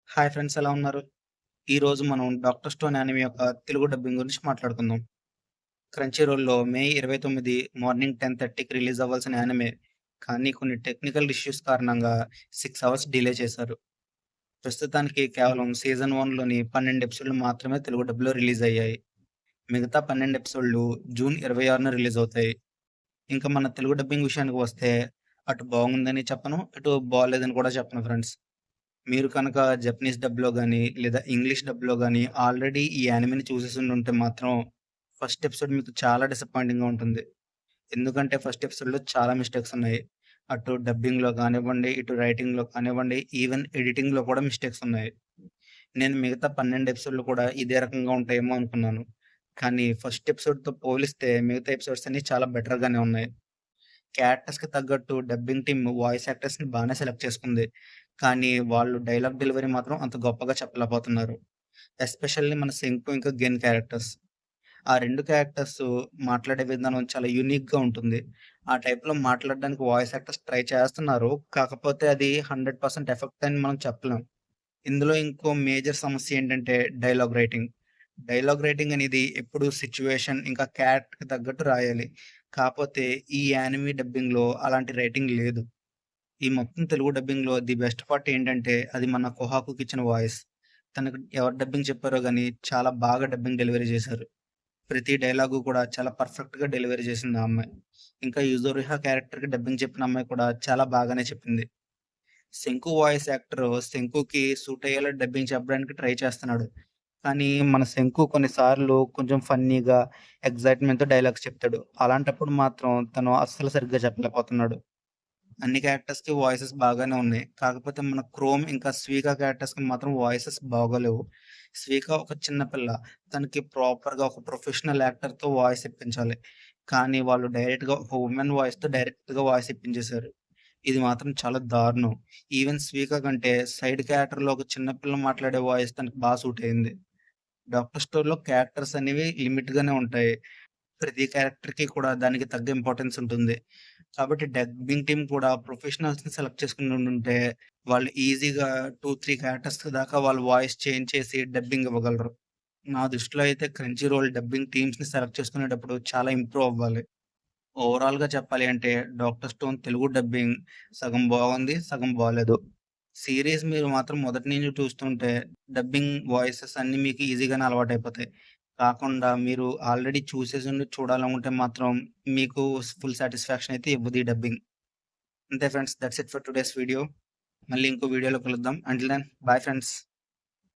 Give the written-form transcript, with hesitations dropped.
Hi friends, ఎలా ఉన్నారు? ఈరోజు మనం 'డాక్టర్ స్టోన్' యానిమే యొక్క తెలుగు డబ్బింగ్ గురించి మాట్లాడుకుందాం. క్రంచీ రోల్‌లో మే 29 మార్నింగ్ 10:30కి రిలీజ్ అవ్వాల్సిన యానిమే. కానీ కొన్ని టెక్నికల్ ఇష్యూస్ కారణంగా 6 అవర్స్ డిలే చేశారు. ప్రస్తుతానికి కేవలం సీజన్ 1లోని 12 ఎపిసోడ్‌లు మాత్రమే తెలుగు డబ్‌లో రిలీజ్ అయ్యాయి. మిగతా 12 ఎపిసోడ్‌లు జూన్ 26న రిలీజ్ అవుతాయి. ఇంకా మన తెలుగు డబ్బింగ్ విషయానికి వస్తే అటు బాగుందని చెప్పను, ఇటు బాలేదని కూడా చెప్పను ఫ్రెండ్స్. మీరు కనుక జపనీస్ డబ్‌లో గాని, లేదా ఇంగ్లీష్ డబ్‌లో గాని ఆల్రెడీ ఈ యానిమేని చూసేసుండుంటే మాత్రం ఫస్ట్ ఎపిసోడ్ మీకు చాలా డిసప్పాయింటింగ్‌గా ఉంటుంది. ఎందుకంటే ఫస్ట్ ఎపిసోడ్‌లో చాలా మిస్టేక్స్ ఉన్నాయి. అటు డబ్బింగ్‌లో కానివ్వండి, ఇటు రైటింగ్‌లో కానివ్వండి, ఈవెన్ ఎడిటింగ్‌లో కూడా మిస్టేక్స్ ఉన్నాయి. నేను మిగతా 12 ఎపిసోడ్‌లు కూడా ఇదే రకంగా ఉంటాయేమో అనుకున్నాను. కానీ ఫస్ట్ ఎపిసోడ్‌తో పోలిస్తే మిగతా ఎపిసోడ్స్ అన్నీ చాలా బెటర్‌గానే ఉన్నాయి. క్యారెక్టర్స్‌కి తగ్గట్టు డబ్బింగ్ టీమ్ వాయిస్ యాక్టర్స్‌ని బానే సెలెక్ట్ చేసుకుంది. కానీ వాళ్ళు డైలాగ్ డెలివరీ మాత్రం అంత గొప్పగా చెప్పలేకపోతున్నారు. ఎస్పెషల్లీ మన 'శంకు' ఇంకా 'గెన్' క్యారెక్టర్స్. ఆ 2 క్యారెక్టర్స్ మాట్లాడే విధానం చాలా యూనిక్‌గా ఉంటుంది. ఆ టైప్‌లో మాట్లాడడానికి వాయిస్ యాక్టర్స్ ట్రై చేస్తున్నారు. కాకపోతే అది 100% ఎఫెక్ట్ అని మనం చెప్పలేం. ఇందులో ఇంకో మేజర్ సమస్య ఏంటంటే డైలాగ్ రైటింగ్. డైలాగ్ రైటింగ్ అనేది ఎప్పుడు సిట్యుయేషన్ ఇంకా క్యారెక్టర్‌కి తగ్గట్టు రాయాలి. కాపోతే ఈ యానిమే డబ్బింగ్‌లో అలాంటి రైటింగ్ లేదు. ఈ మొత్తం తెలుగు డబ్బింగ్‌లో ది బెస్ట్ పార్ట్ ఏంటంటే అది మన 'కుహాకు'కిచ్చిన వాయిస్. తనకు ఎవరు డబ్బింగ్ చెప్పారో గాని చాలా బాగా డబ్బింగ్ డెలివరీ చేశారు. ప్రతి డైలాగు కూడా చాలా పర్ఫెక్ట్‌గా డెలివరీ చేసింది ఆ అమ్మాయి. ఇంకా 'యుజురిహా' క్యారెక్టర్‌కి డబ్బింగ్ చెప్పిన అమ్మాయి కూడా చాలా బాగానే చెప్పింది. 'శంకు' వాయిస్ యాక్టర్ 'శంకు'కి సూట్ అయ్యేలా డబ్బింగ్ చెప్పడానికి ట్రై చేస్తున్నాడు. కానీ మన 'శంకు' కొన్ని సార్లు కొంచెం ఫన్నీగా, ఎక్సైట్‌మెంట్‌తో డైలాగ్స్ చెప్తాడు. అలాంటప్పుడు మాత్రం తను అస్సలు సరిగ్గా చెప్పలేకపోతున్నాడు. అన్ని క్యారెక్టర్స్‌కి వాయిసెస్ బాగానే ఉన్నాయి. కాకపోతే మన 'క్రోమ్' ఇంకా 'స్వీక' క్యారెక్టర్స్‌కి మాత్రం వాయిసెస్ బాగోలేవు. 'స్వీక' ఒక చిన్న పిల్ల. తనకి ప్రాపర్‌గా ఒక ప్రొఫెషనల్ యాక్టర్‌తో వాయిస్ ఇప్పించాలి. కానీ వాళ్ళు డైరెక్ట్‌గా ఒక వుమెన్ వాయిస్‌తో డైరెక్ట్‌గా వాయిస్ ఇప్పించేశారు. ఇది మాత్రం చాలా దారుణం. ఈవెన్ 'స్వీక' కంటే సైడ్ క్యారెక్టర్‌లో ఒక చిన్న పిల్ల మాట్లాడే వాయిస్ తనకి సూట్ అయింది. 'డాక్టర్ స్టోన్‌లో' క్యారెక్టర్స్ అనేవి లిమిట్‌గానే ఉంటాయి. ప్రతి క్యారెక్టర్‌కి కూడా దానికి తగ్గ ఇంపార్టెన్స్ ఉంటుంది. కాబట్టి డబ్బింగ్ టీమ్ కూడా ప్రొఫెషనల్స్‌ని సెలెక్ట్ చేసుకొని ఉండుంటే, వాళ్ళు ఈజీగా 2, 3 క్యారెక్టర్స్ దాకా వాళ్ళు వాయిస్ చేంజ్ చేసి డబ్బింగ్ ఇవ్వగలరు. నా దృష్టిలో అయితే క్రంచీ రోల్ డబ్బింగ్ టీమ్స్‌ని సెలెక్ట్ చేసుకునేటప్పుడు చాలా ఇంప్రూవ్ అవ్వాలి. ఓవరాల్‌గా చెప్పాలి అంటే 'డాక్టర్ స్టోన్' తెలుగు డబ్బింగ్ సగం బాగుంది, సగం బాలేదు. సీరీస్ మీరు మాత్రం మొదటి నుంచి చూస్తుంటే డబ్బింగ్ వాయిసెస్ అన్నీ మీకు ఈజీగానే అలవాటైపోతాయి. కాకుండా మీరు ఆల్రెడీ చూసేసుండి చూడాలనుకుంటే మాత్రం మీకు ఫుల్ సాటిస్ఫాక్షన్ అయితే ఇవ్వదు ఈ డబ్బింగ్. అంతే friends, that's it for today's video. మళ్ళీ ఇంకో వీడియోలో కలుద్దాం. Until then bye friends.